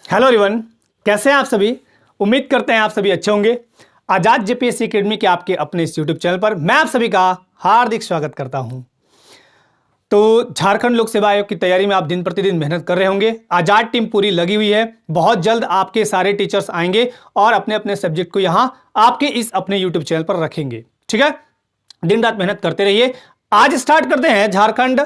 Hello everyone, कैसे हैं आप सभी। उम्मीद करते हैं आप सभी अच्छे होंगे। आजाद जेपीएससी एकेडमी के आपके अपने इस यूट्यूब चैनल पर मैं आप सभी का हार्दिक स्वागत करता हूं। तो झारखंड लोक सेवा आयोग की तैयारी में आप दिन प्रतिदिन मेहनत कर रहे होंगे। आजाद टीम पूरी लगी हुई है। बहुत जल्द आपके सारे टीचर्स आएंगे और अपने अपने सब्जेक्ट को यहां आपके इस अपने यूट्यूब चैनल पर रखेंगे। ठीक है, दिन रात मेहनत करते रहिए। आज स्टार्ट करते हैं झारखंड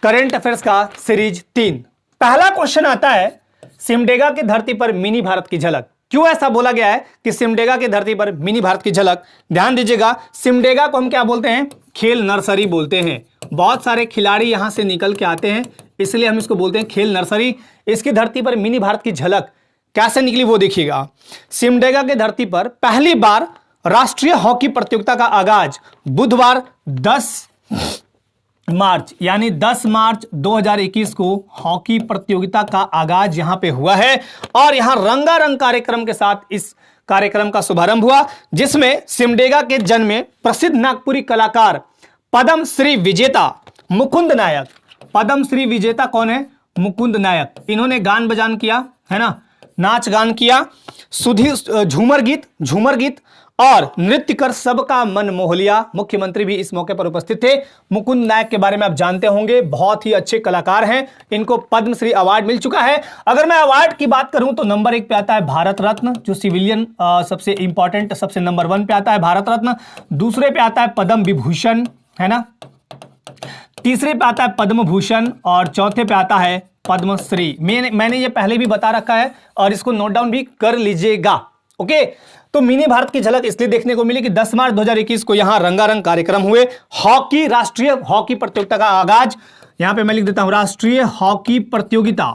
करंट अफेयर्स का सीरीज 3। पहला क्वेश्चन आता है, सिमडेगा की धरती पर मिनी भारत की झलक। क्यों ऐसा बोला गया है कि सिमडेगा की धरती पर मिनी भारत की झलक? ध्यान दीजिएगा, सिमडेगा को हम क्या बोलते हैं? खेल नर्सरी बोलते हैं। बहुत सारे खिलाड़ी यहां से निकल के आते हैं, इसलिए हम इसको बोलते हैं खेल नर्सरी। इसकी धरती पर मिनी भारत की झलक कैसे निकली वो देखिएगा। सिमडेगा की धरती पर पहली बार राष्ट्रीय हॉकी प्रतियोगिता का आगाज बुधवार 10 मार्च यानी 10 मार्च 2021 को हॉकी प्रतियोगिता का आगाज यहां पे हुआ है और यहां रंगारंग कार्यक्रम के साथ इस कार्यक्रम का शुभारंभ हुआ, जिसमें सिमडेगा के जन्म में प्रसिद्ध नागपुरी कलाकार पद्म श्री विजेता मुकुंद नायक। पद्म श्री विजेता कौन है? मुकुंद नायक। इन्होंने गान बजान किया है ना, नाच गान किया, सुधीर झूमर गीत और नृत्य कर सबका मन मोह लिया। मुख्यमंत्री भी इस मौके पर उपस्थित थे। मुकुंद नायक के बारे में आप जानते होंगे, बहुत ही अच्छे कलाकार हैं। इनको पद्मश्री अवार्ड मिल चुका है। अगर मैं अवार्ड की बात करूं तो नंबर 1 पे आता है भारत रत्न, जो सिविलियन सबसे इंपॉर्टेंट, सबसे नंबर 1 पे आता है भारत रत्न। दूसरे पे आता है पद्म विभूषण, है ना। तीसरे पे आता है पद्म भूषण और चौथे पे आता है पद्मश्री। मैंने ये पहले भी बता रखा है और इसको नोट डाउन भी कर लीजिएगा। ओके, तो मिनी भारत की झलक इसलिए देखने को मिली कि 10 मार्च 2021 को यहां रंगारंग कार्यक्रम हुए। हॉकी, राष्ट्रीय हॉकी प्रतियोगिता का आगाज, यहां पे मैं लिख देता हूं, राष्ट्रीय हॉकी प्रतियोगिता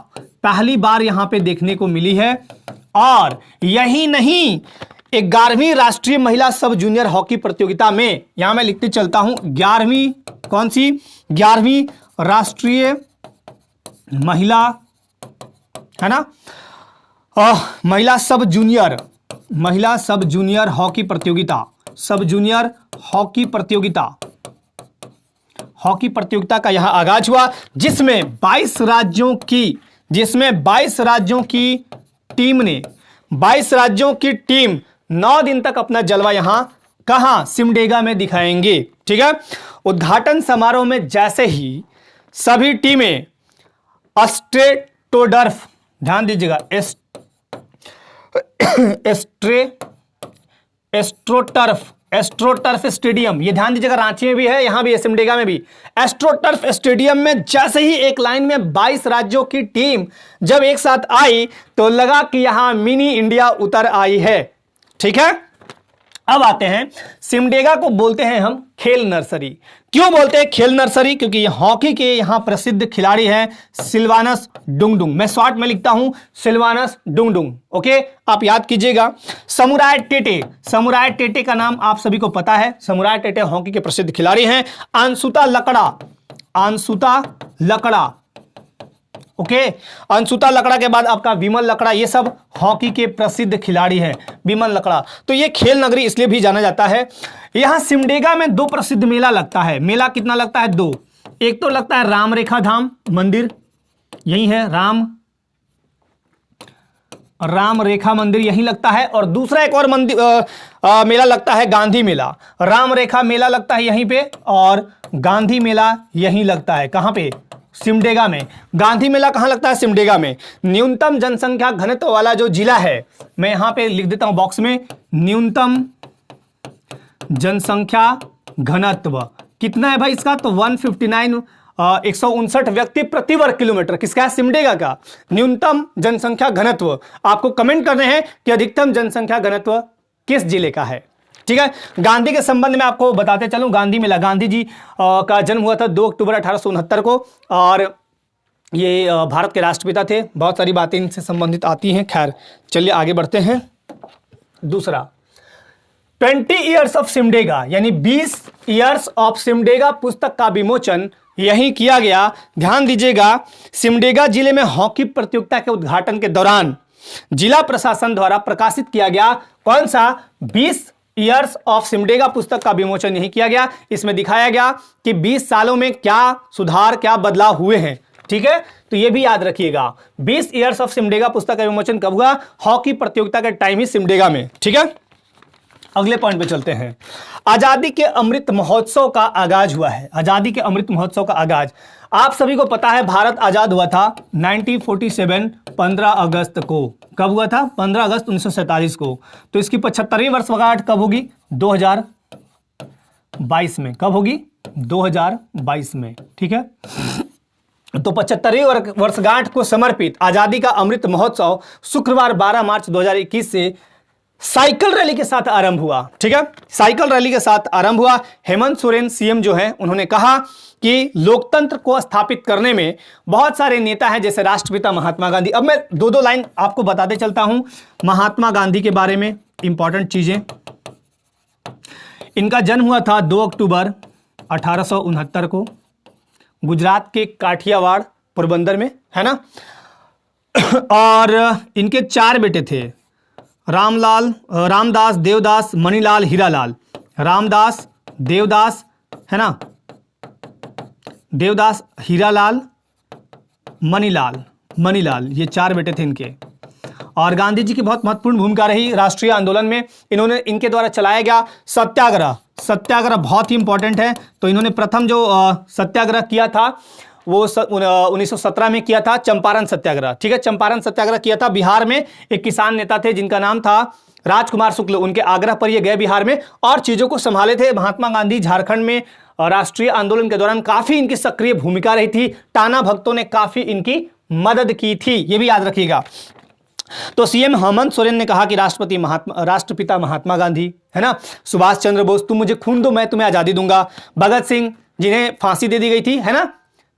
पहली बार यहां पे देखने को मिली है। और यही नहीं, 11वीं राष्ट्रीय महिला सब जूनियर हॉकी प्रतियोगिता में, यहां मैं लिखते चलता हूं 11वीं, कौन सी? 11वीं राष्ट्रीय महिला, है ना, महिला सब जूनियर हॉकी प्रतियोगिता, सब जूनियर हॉकी प्रतियोगिता का यहां आगाज हुआ, जिसमें 22 राज्यों की टीम 9 दिन तक अपना जलवा यहां कहां? सिमडेगा में दिखाएंगे। ठीक है, उद्घाटन समारोह में जैसे ही सभी टीमें एस्ट्रोटर्फ, ध्यान दीजिएगा, एस्ट्रोटर्फ स्टेडियम, ये ध्यान दीजिएगा, रांची में भी है, यहां भी है, सिमडेगा में भी। एस्ट्रोटर्फ स्टेडियम में जैसे ही एक लाइन में 22 राज्यों की टीम जब एक साथ आई तो लगा कि यहां मिनी इंडिया उतर आई है। ठीक है, अब आते हैं, सिमडेगा को बोलते हैं हम खेल नर्सरी। क्यों बोलते हैं खेल नर्सरी? क्योंकि हॉकी के यहां प्रसिद्ध खिलाड़ी हैं सिल्वानस डुंगडुंग। मैं शॉर्ट में लिखता हूं सिल्वानस डुंगडुंग। ओके, आप याद कीजिएगा। समुराय टेटे का नाम आप सभी को पता है। समुराय टेटे हॉकी के प्रसिद्ध खिलाड़ी हैं। अंशुता लकड़ा, ओके, अंशुता लकड़ा के बाद आपका विमल लकड़ा, ये सब हॉकी के प्रसिद्ध खिलाड़ी हैं। विमल लकड़ा, तो ये खेल नगरी इसलिए भी जाना जाता है। यहां सिमडेगा में 2 प्रसिद्ध मेला लगता है। मेला कितना लगता है? 2। एक तो लगता है राम रेखा धाम मंदिर, यही है, राम रेखा मंदिर यही लगता है। और दूसरा एक और मंदिर मेला लगता है, गांधी मेला। राम रेखा मेला लगता है यहीं पे और गांधी मेला यहीं लगता है। कहां पे? सिमडेगा में। गांधी मेला कहां लगता है? सिमडेगा में। न्यूनतम जनसंख्या घनत्व वाला जो जिला है, मैं यहां पे लिख देता हूं बॉक्स में, न्यूनतम जनसंख्या घनत्व कितना है भाई इसका? तो 159, 159 व्यक्ति प्रति वर्ग किलोमीटर। किसका है? सिमडेगा का न्यूनतम जनसंख्या घनत्व। आपको कमेंट करने हैं कि अधिकतम जनसंख्या घनत्व किस जिले का है। ठीक है, गांधी के संबंध में आपको बताते चलूं, गांधी मेला, गांधी जी का जन्म हुआ था 2 अक्टूबर 1869 को और ये भारत के राष्ट्रपिता थे। बहुत सारी बातें इनसे संबंधित आती हैं। खैर, चलिए आगे बढ़ते हैं। दूसरा, 20 ईयर्स ऑफ सिमडेगा यानी 20 ईयर्स ऑफ सिमडेगा पुस्तक का विमोचन यहीं किया गया। ध्यान दीजिएगा, सिमडेगा जिले में हॉकी प्रतियोगिता के उद्घाटन के दौरान जिला प्रशासन द्वारा प्रकाशित किया गया कौन सा? 20 ईयर्स ऑफ सिमडेगा पुस्तक का विमोचन यही किया गया। इसमें दिखाया गया कि 20 सालों में क्या सुधार, क्या बदलाव हुए हैं। ठीक है, तो ये भी याद रखिएगा। 20 ईयर्स ऑफ सिमडेगा पुस्तक का विमोचन कब हुआ? हॉकी प्रतियोगिता के टाइम ही सिमडेगा में। ठीक है, अगले पॉइंट पे चलते हैं। आजादी के अमृत महोत्सव का आगाज हुआ है। आजादी के अमृत महोत्सव का आगाज आप सभी को पता है, भारत आजाद हुआ था 1947 15 अगस्त को। कब हुआ था? 15 अगस्त 1947 को। तो इसकी 75वीं वर्षगांठ कब होगी? 2022 में। कब होगी? 2022 में। ठीक है, तो 75वीं वर्षगांठ को समर्पित आजादी का अमृत महोत्सव शुक्रवार 12 मार्च 2021 से साइकिल रैली के साथ आरंभ हुआ। ठीक है, साइकिल रैली के साथ आरंभ हुआ। हेमंत सोरेन सीएम जो हैं, उन्होंने कहा कि लोकतंत्र को स्थापित करने में बहुत सारे नेता हैं, जैसे राष्ट्रपिता महात्मा गांधी। अब मैं दो लाइन आपको बताते चलता हूं महात्मा गांधी के बारे में, इंपॉर्टेंट चीजें। इनका जन्म हुआ था 2 अक्टूबर 1869 को गुजरात के काठियावाड़ पोरबंदर में, है ना। और इनके 4 बेटे थे, रामदास, देवदास, मणिलाल, हीरालाल। रामदास, देवदास, है ना, देवदास, हीरालाल, मणिलाल, ये 4 बेटे थे इनके। और गांधी जी की बहुत महत्वपूर्ण भूमिका रही राष्ट्रीय आंदोलन में। इनके द्वारा चलाया गया सत्याग्रह बहुत ही इंपॉर्टेंट है। तो इन्होंने प्रथम जो सत्याग्रह किया था वो 1917 में किया था, चंपारण सत्याग्रह। ठीक है, चंपारण सत्याग्रह किया था। बिहार में एक किसान नेता थे जिनका नाम था राजकुमार शुक्ल, उनके आग्रह पर ये गए बिहार में और चीजों को संभाले थे। महात्मा गांधी झारखंड में राष्ट्रीय आंदोलन के दौरान काफी इनकी सक्रिय भूमिका रही थी। टाना भक्तों ने काफी इनकी मदद की थी, ये भी याद रखिएगा। तो सीएम हेमंत सोरेन ने कहा कि राष्ट्रपिता महात्मा गांधी, है ना, सुभाष चंद्र बोस, तुम मुझे खून दो मैं तुम्हें आजादी दूंगा। भगत सिंह जिन्हें फांसी दे दी गई थी, है ना,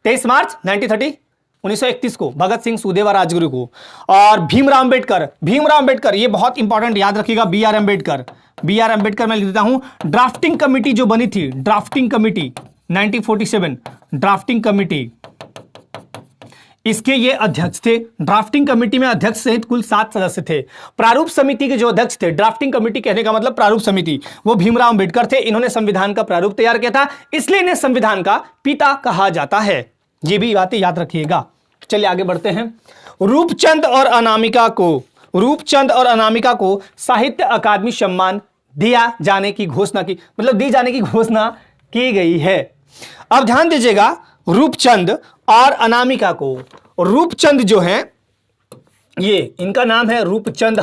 23 मार्च 1931 को भगत सिंह, सुखदेव और राजगुरु को। और भीमराव अंबेडकर, ये बहुत इंपॉर्टेंट, याद रखिएगा। बी आर अंबेडकर मैं लिख देता हूं। ड्राफ्टिंग कमेटी जो बनी थी, ड्राफ्टिंग कमेटी 1947, ड्राफ्टिंग कमेटी, इसके ये अध्यक्ष थे। ड्राफ्टिंग कमेटी में अध्यक्ष सहित कुल 7 सदस्य थे। प्रारूप समिति के जो अध्यक्ष थे, ड्राफ्टिंग कमेटी कहने का मतलब प्रारूप समिति, वो भीमराव अंबेडकर थे। इन्होंने संविधान का प्रारूप तैयार किया था, इसलिए इन्हें संविधान का पिता कहा जाता है। ये भी बातें याद रखिएगा। चलिए आगे बढ़ते हैं। रूपचंद और अनामिका को साहित्य अकादमी सम्मान दिया जाने की घोषणा की, मतलब दी जाने की घोषणा की गई है। अब ध्यान दीजिएगा, रूपचंद और अनामिका को, रूपचंद जो है ये इनका नाम है रूपचंद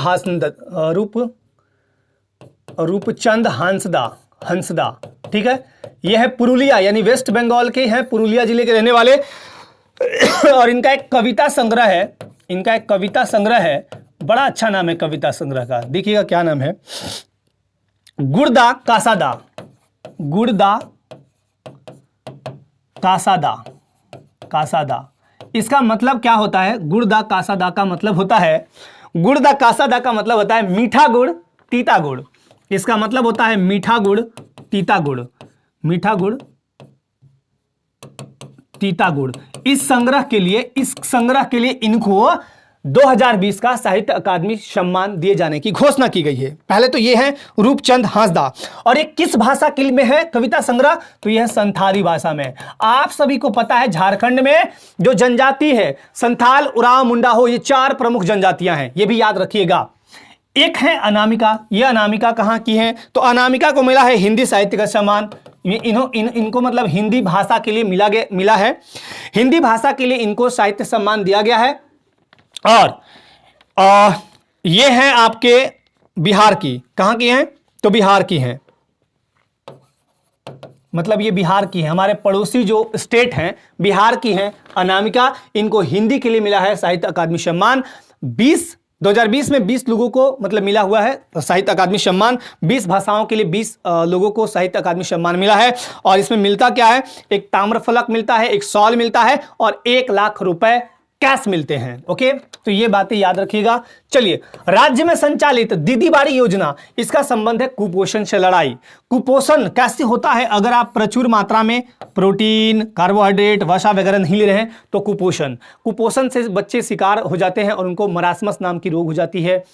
हंसदा। ठीक है, ये है पुरुलिया यानी वेस्ट बंगाल के हैं, पुरुलिया जिले के रहने वाले। और इनका एक कविता संग्रह है, बड़ा अच्छा नाम है कविता संग्रह का, देखिएगा क्या नाम है, गुड़दा कासादा। इसका मतलब क्या होता है? गुड़दा कासादा का मतलब होता है मीठा गुड़ तीता गुड़। इसका मतलब होता है मीठा गुड़ तीता गुड़। इस संग्रह के लिए इनको 2020 का साहित्य अकादमी सम्मान दिए जाने की घोषणा की गई है। पहले तो ये है रूपचंद हांसदा। और ये किस भाषा के में है कविता संग्रह? तो यह संथाली भाषा में। आप सभी को पता है झारखंड में जो जनजाति है, संथाल, उरांव, मुंडा हो, ये 4 प्रमुख जनजातियां हैं, ये भी याद रखिएगा। एक है अनामिका। ये अनामिका कहां की है? तो अनामिका को मिला है हिंदी साहित्य का सम्मान। इनको मतलब हिंदी भाषा के लिए मिला है, हिंदी भाषा के लिए इनको साहित्य सम्मान दिया गया है। और ये हैं आपके बिहार की। कहां की हैं? तो बिहार की हैं, मतलब ये बिहार की है, हमारे पड़ोसी जो स्टेट हैं बिहार की हैं अनामिका। इनको हिंदी के लिए मिला है साहित्य अकादमी सम्मान। 2020 में 20 लोगों को मतलब मिला हुआ है साहित्य अकादमी सम्मान। 20 भाषाओं के लिए 20 लोगों को साहित्य अकादमी सम्मान मिला है। और इसमें मिलता क्या है? एक ताम्रफलक मिलता है, एक शॉल मिलता है और 1 लाख रुपए कैश मिलते हैं। ओके, तो ये बातें याद रखिएगा। चलिए, राज्य में संचालित दीदी बाड़ी योजना, इसका संबंध है कुपोषण से लड़ाई। कुपोषण कैसे होता है? अगर आप प्रचुर मात्रा में प्रोटीन, कार्बोहाइड्रेट, वसा वगैरह नहीं ले रहे हैं तो कुपोषण से बच्चे शिकार हो जाते हैं और उनको मरासमस नाम की रोग हो जाती है।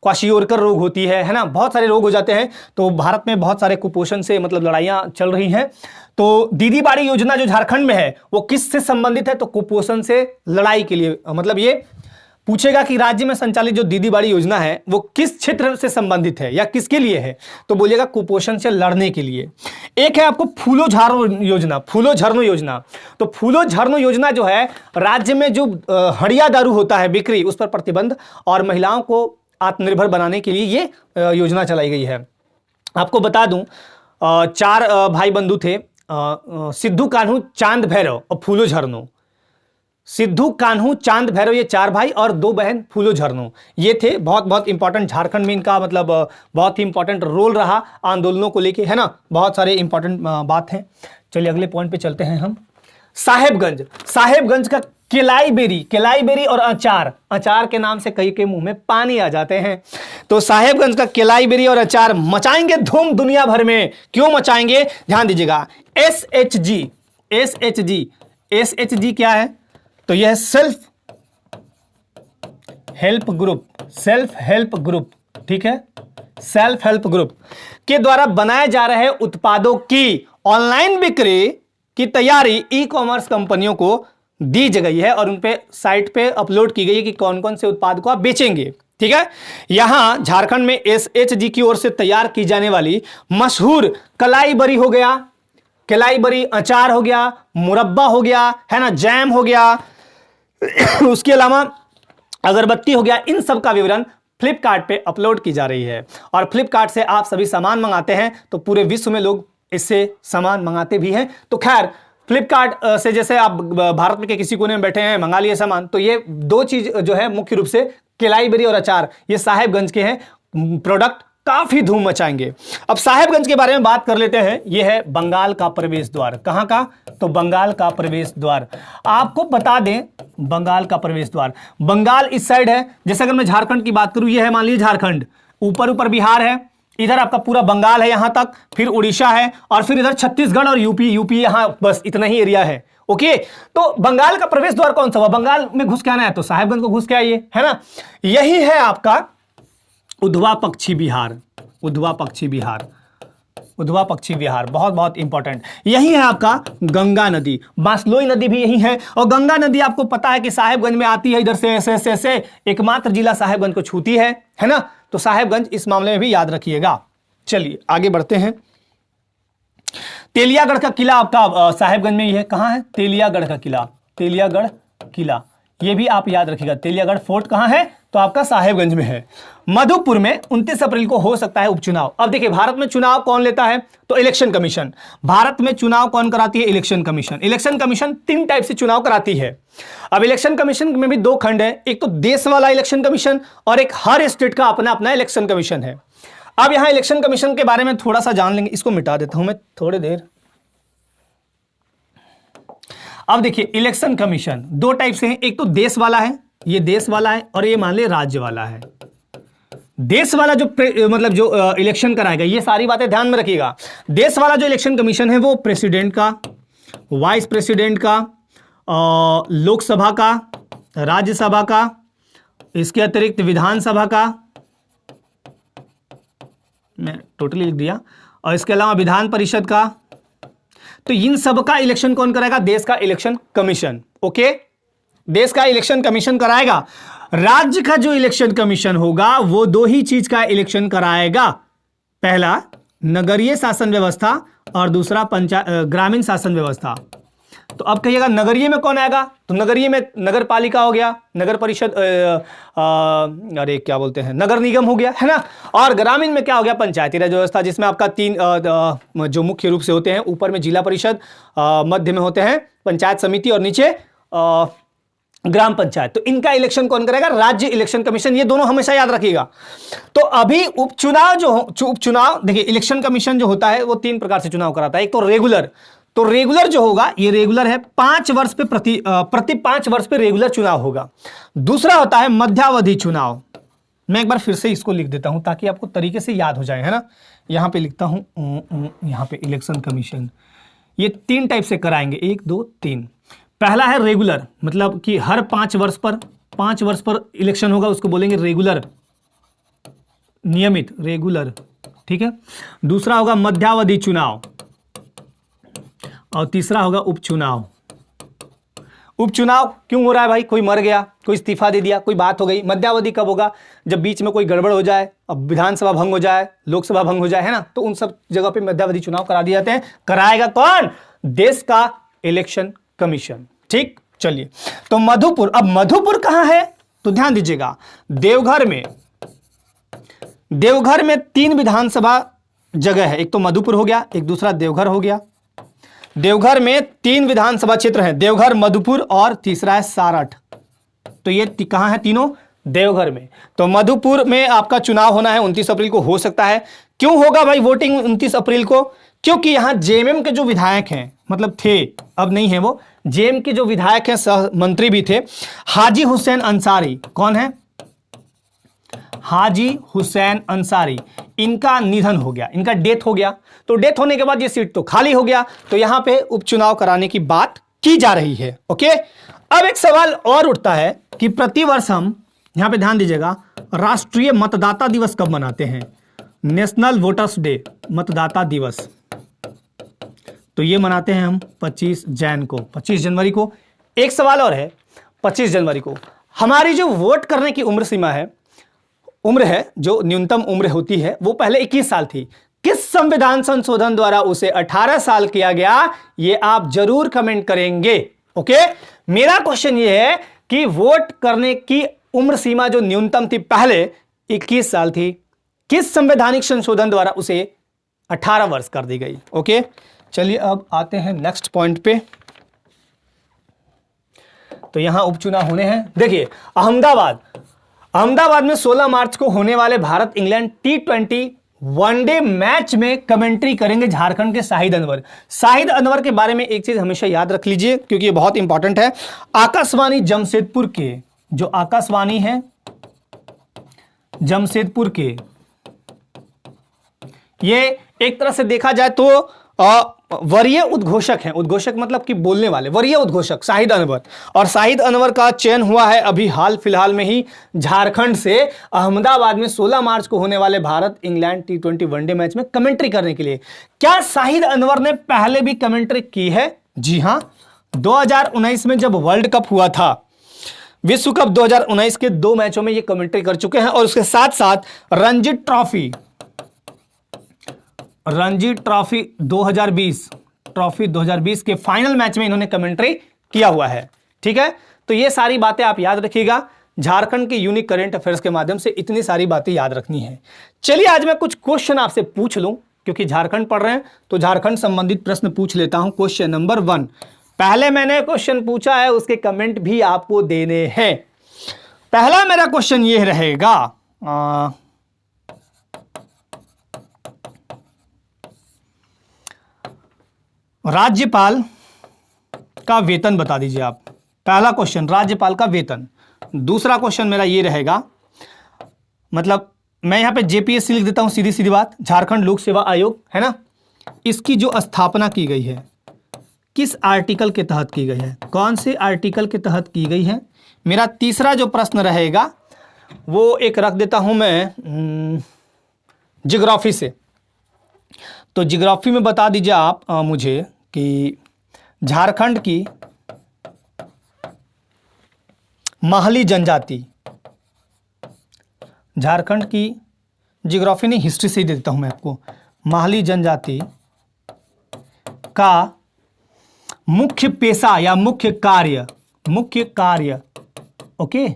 क्वाशियोरकर रोग होती है ना, बहुत सारे रोग हो जाते हैं। तो भारत में बहुत सारे कुपोषण से मतलब लड़ाइयाँ चल रही हैं। तो दीदी बाड़ी योजना जो झारखंड में है वो किससे संबंधित है? तो कुपोषण से लड़ाई के लिए, मतलब ये पूछेगा कि राज्य में संचालित जो दीदी बाड़ी योजना है वो किस क्षेत्र से संबंधित है या किसके लिए है? तो बोलिएगा कुपोषण से लड़ने के लिए। एक है आपको फूलो झारो योजना, फूलो झरनो योजना। तो फूलो झरनो योजना जो है, राज्य में जो हड़िया दारू होता है बिक्री, उस पर प्रतिबंध और महिलाओं को आत्मनिर्भर बनाने के लिए ये योजना चलाई गई है। आपको बता दूं, 4 भाई बंधु थे, सिद्धू, कान्हू, चांद भैरव और फूलो झरनो। सिद्धू, कान्हू, चांद भैरव, ये 4 भाई और 2 बहन फूलो झरनो, ये थे। बहुत बहुत इंपॉर्टेंट, झारखंड में इनका मतलब बहुत ही इंपॉर्टेंट रोल रहा आंदोलनों को लेके, है ना। बहुत सारे इंपॉर्टेंट बात हैं। चलिए अगले पॉइंट पे चलते हैं हम। साहेबगंज, साहेबगंज का केलाई बेरी और अचार, अचार के नाम से कई के मुंह में पानी आ जाते हैं। तो साहेबगंज का केलाई बेरी और अचार मचाएंगे धूम दुनिया भर में। क्यों मचाएंगे? ध्यान दीजिएगा। SHG क्या है? तो यह सेल्फ हेल्प ग्रुप, ठीक है, सेल्फ हेल्प ग्रुप के द्वारा बनाए जा रहे उत्पादों की ऑनलाइन बिक्री की तैयारी ई कॉमर्स कंपनियों को दी गई है और उन पे साइट पे अपलोड की गई है कि कौन कौन से उत्पाद को आप बेचेंगे। ठीक है, यहां झारखंड में SHG की ओर से तैयार की जाने वाली मशहूर कलाई बरी हो गया, केलाई बरी, अचार हो गया, मुरब्बा हो गया, है ना, जैम हो गया, उसके अलावा अगरबत्ती हो गया, इन सब का विवरण फ्लिपकार्ट पे अपलोड की जा रही है। और फ्लिपकार्ट से आप सभी सामान मंगाते हैं तो पूरे विश्व में लोग इससे सामान मंगाते भी हैं। तो खैर, फ्लिपकार्ट से जैसे आप भारत में के किसी कोने में बैठे हैं, मंगा लिए सामान, तो ये 2 चीज जो है मुख्य रूप से केलाई बेरी और अचार, ये साहेबगंज के हैं प्रोडक्ट, काफी धूम मचाएंगे। अब साहेबगंज के बारे में बात कर लेते हैं। यह है बंगाल का प्रवेश द्वार। कहां का? तो बंगाल का प्रवेश द्वार। आपको बता दें, बंगाल का प्रवेश द्वार, बंगाल इस साइड है। जैसे अगर मैं झारखंड की बात करूं, यह है मान लीजिए झारखंड, ऊपर बिहार है, इधर आपका पूरा बंगाल है यहां तक, फिर उड़ीसा है और फिर इधर छत्तीसगढ़ और यूपी यहां, बस इतना ही एरिया है। ओके, तो बंगाल का प्रवेश द्वार कौन सा हुआ? बंगाल में घुस के आना है तो साहेबगंज को घुस के आइए, है ना। यही है आपका उधवा पक्षी विहार, बहुत बहुत इंपॉर्टेंट। यही है आपका गंगा नदी, बांसलोई नदी भी यही है। और गंगा नदी आपको पता है कि साहेबगंज में आती है, इधर से ऐसे एकमात्र जिला साहेबगंज को छूती है ना। तो साहेबगंज इस मामले में भी याद रखिएगा। चलिए आगे बढ़ते हैं। तेलियागढ़ का किला आपका साहेबगंज में ही है। कहां है? तेलियागढ़ का किला, ये भी आप याद रखिएगा। तेलियागढ़ फोर्ट कहां है? तो आपका साहेबगंज में है। मधुपुर में 29 अप्रैल को हो सकता है उपचुनाव। अब देखिए, भारत में चुनाव कौन लेता है? तो इलेक्शन कमीशन। भारत में चुनाव कौन कराती है? Election commission. Election commission 3 type से चुनाव कराती है। अब इलेक्शन कमीशन में भी 2 खंड है, एक तो देश वाला इलेक्शन कमीशन और एक हर स्टेट का अपना अपना इलेक्शन कमीशन है। अब यहां इलेक्शन कमीशन के बारे में थोड़ा सा जान लेंगे। इसको मिटा देता हूं मैं थोड़ी देर। अब देखिए, इलेक्शन कमीशन 2 टाइप से है, एक तो देश वाला है, ये देश वाला है, और ये मान ले राज्य वाला है। देश वाला जो मतलब जो इलेक्शन कराएगा, ये सारी बातें ध्यान में रखिएगा। देश वाला जो इलेक्शन कमीशन है वो प्रेसिडेंट का, वाइस प्रेसिडेंट का, लोकसभा का, राज्यसभा का, इसके अतिरिक्त विधानसभा का, मैं टोटली लिख दिया, और इसके अलावा विधान परिषद का। तो इन सब का इलेक्शन कौन कराएगा? देश का इलेक्शन कमीशन। ओके, देश का इलेक्शन कमीशन कराएगा। राज्य का जो इलेक्शन कमीशन होगा वो 2 ही चीज का इलेक्शन कराएगा। पहला नगरीय शासन व्यवस्था और दूसरा ग्रामीण शासन व्यवस्था। तो अब कहिएगा नगरीय में कौन आएगा? तो नगरीय में नगर पालिका हो गया, नगर परिषद, अरे क्या बोलते हैं, नगर निगम हो गया, है ना। और ग्रामीण में क्या हो गया? पंचायती राज व्यवस्था, जिसमें आपका 3 जो मुख्य रूप से होते हैं, ऊपर में जिला परिषद, मध्य में होते हैं पंचायत समिति और नीचे ग्राम पंचायत। तो इनका इलेक्शन कौन करेगा? राज्य इलेक्शन कमीशन। ये दोनों हमेशा याद रखिएगा। तो अभी उपचुनाव देखिए, इलेक्शन कमीशन जो होता है वो 3 प्रकार से चुनाव कराता है। एक तो रेगुलर, तो रेगुलर जो होगा ये रेगुलर है, 5 वर्ष पे प्रति 5 वर्ष पे रेगुलर चुनाव होगा। दूसरा होता है मध्यावधि चुनाव। मैं एक बार फिर से इसको लिख देता हूं ताकि आपको तरीके से याद हो जाए, है ना। यहां पे लिखता हूं, यहां पे इलेक्शन कमीशन, ये 3 टाइप से कराएंगे, 1 2 3। पहला है रेगुलर, मतलब कि हर 5 वर्ष पर इलेक्शन होगा, उसको बोलेंगे रेगुलर नियमित, रेगुलर, ठीक है। दूसरा होगा मध्यावधि चुनाव, और तीसरा होगा उपचुनाव। उपचुनाव क्यों हो रहा है भाई? कोई मर गया, कोई इस्तीफा दे दिया, कोई बात हो गई। मध्यावधि कब होगा? जब बीच में कोई गड़बड़ हो जाए, अब विधानसभा भंग हो जाए, लोकसभा भंग हो जाए, है ना, तो उन सब जगह पे मध्यावधि चुनाव करा दिए जाते हैं। कराएगा कौन? देश का इलेक्शन कमीशन, ठीक। चलिए, तो मधुपुर, अब मधुपुर कहां है तो ध्यान दीजिएगा, देवघर में 3 विधानसभा जगह है। एक तो मधुपुर हो गया, एक दूसरा देवघर हो गया। देवघर में 3 विधानसभा क्षेत्र हैं, देवघर, मधुपुर और तीसरा है सारठ। तो ये कहां है तीनों? देवघर में। तो मधुपुर में आपका चुनाव होना है 29 अप्रैल को, हो सकता है। क्यों होगा भाई वोटिंग 29 अप्रैल को? क्योंकि यहां जेएमएम के जो विधायक हैं, मतलब थे, अब नहीं है वो, जेएम के जो विधायक हैं, सह मंत्री भी थे, हाजी हुसैन अंसारी। कौन है? हाजी हुसैन अंसारी। इनका निधन हो गया, इनका डेथ हो गया। तो डेथ होने के बाद ये सीट तो खाली हो गया, तो यहां पे उपचुनाव कराने की बात की जा रही है। ओके, अब एक सवाल और उठता है कि प्रतिवर्ष हम, यहां पे ध्यान दीजिएगा, राष्ट्रीय मतदाता दिवस कब मनाते हैं? नेशनल वोटर्स डे, मतदाता दिवस, तो ये मनाते हैं हम 25 जनवरी को। एक सवाल और है, 25 जनवरी को हमारी जो वोट करने की उम्र सीमा है, उम्र है, जो न्यूनतम उम्र होती है, वो पहले 21 साल थी। किस संविधान संशोधन द्वारा उसे 18 साल किया गया? ये आप जरूर कमेंट करेंगे। ओके, मेरा क्वेश्चन ये है कि वोट करने की उम्र सीमा जो न्यूनतम थी पहले 21 साल थी, किस संवैधानिक संशोधन द्वारा उसे 18 वर्ष कर दी गई? ओके, चलिए अब आते हैं नेक्स्ट पॉइंट पे। तो यहां उपचुनाव होने हैं। देखिए, अहमदाबाद में 16 मार्च को होने वाले Bharat England T20 one day match में कमेंट्री करेंगे झारखंड के शाहिद अनवर। शाहिद अनवर के बारे में एक चीज हमेशा याद रख लीजिए, क्योंकि ये बहुत इंपॉर्टेंट है। आकाशवाणी जमशेदपुर के, जो आकाशवाणी है जमशेदपुर के, ये एक तरह से देखा जाए तो वरीय उद्घोषक हैं। उद्घोषक मतलब कि बोलने वाले, वरीय उद्घोषक शाहिद अनवर। और शाहिद अनवर का चयन हुआ है अभी हाल फिलहाल में ही झारखंड से अहमदाबाद में 16 मार्च को होने वाले Bharat England T20 one day match में कमेंट्री करने के लिए। क्या शाहिद अनवर ने पहले भी कमेंट्री की है? जी हां, 2019 में जब वर्ल्ड कप हुआ था, विश्व कप 2019 के 2 मैचों में ये कमेंट्री कर चुके हैं। और उसके साथ साथ रणजी ट्रॉफी 2020 के फाइनल मैच में इन्होंने कमेंट्री किया हुआ है। ठीक है, तो ये सारी बातें आप याद रखिएगा। झारखंड के यूनिक करंट अफेयर्स के माध्यम से इतनी सारी बातें याद रखनी है। चलिए आज मैं कुछ क्वेश्चन आपसे पूछ लूं, क्योंकि झारखंड पढ़ रहे हैं तो झारखंड संबंधित प्रश्न पूछ लेता हूं। क्वेश्चन नंबर 1, पहले मैंने क्वेश्चन पूछा है, उसके कमेंट भी आपको देने हैं। पहला मेरा क्वेश्चन यह रहेगा, राज्यपाल का वेतन बता दीजिए आप। पहला क्वेश्चन राज्यपाल का वेतन। दूसरा क्वेश्चन मेरा ये रहेगा, मतलब मैं यहां पे जेपीएससी लिख देता हूं, सीधी सीधी बात, झारखंड लोक सेवा आयोग है ना, इसकी जो स्थापना की गई है किस आर्टिकल के तहत की गई है? कौन से आर्टिकल के तहत की गई है? मेरा तीसरा जो प्रश्न रहेगा वो एक रख देता हूं मैं ज्योग्राफी से। तो ज्योग्राफी में बता दीजिए आप मुझे कि झारखंड की माहली जनजाति, झारखंड की ज्योग्राफी नहीं, हिस्ट्री से ही दे देता हूं मैं आपको, माहली जनजाति का मुख्य पेशा या मुख्य कार्य, ओके,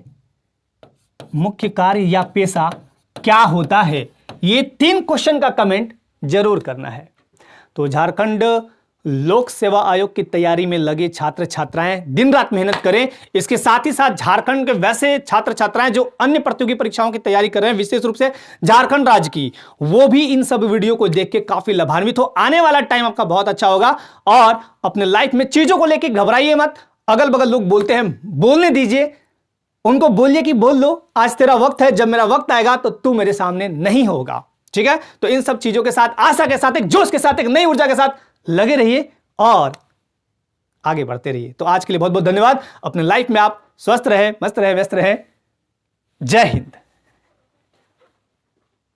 मुख्य कार्य या पेशा क्या होता है? ये 3 क्वेश्चन का कमेंट जरूर करना है। तो झारखंड लोक सेवा आयोग की तैयारी में लगे छात्र छात्राएं दिन रात मेहनत करें। इसके साथ ही साथ झारखंड के वैसे छात्र छात्राएं जो अन्य प्रतियोगी परीक्षाओं की तैयारी कर रहे हैं, विशेष रूप से झारखंड राज्य की, वो भी इन सब वीडियो को देख के काफी लाभान्वित हो। आने वाला टाइम आपका बहुत अच्छा होगा। और अपने लाइफ में चीजों को लेकर घबराइए मत। अगल बगल लोग बोलते हैं, बोलने दीजिए, उनको बोलिए कि बोल लो, आज तेरा वक्त है, जब मेरा वक्त आएगा तो तू मेरे सामने नहीं होगा। ठीक है, तो इन सब चीजों के साथ, आशा के साथ, एक जोश के साथ, एक नई ऊर्जा के साथ लगे रहिए और आगे बढ़ते रहिए। तो आज के लिए बहुत बहुत धन्यवाद। अपने लाइफ में आप स्वस्थ रहे, मस्त रहे, व्यस्त रहे। जय हिंद।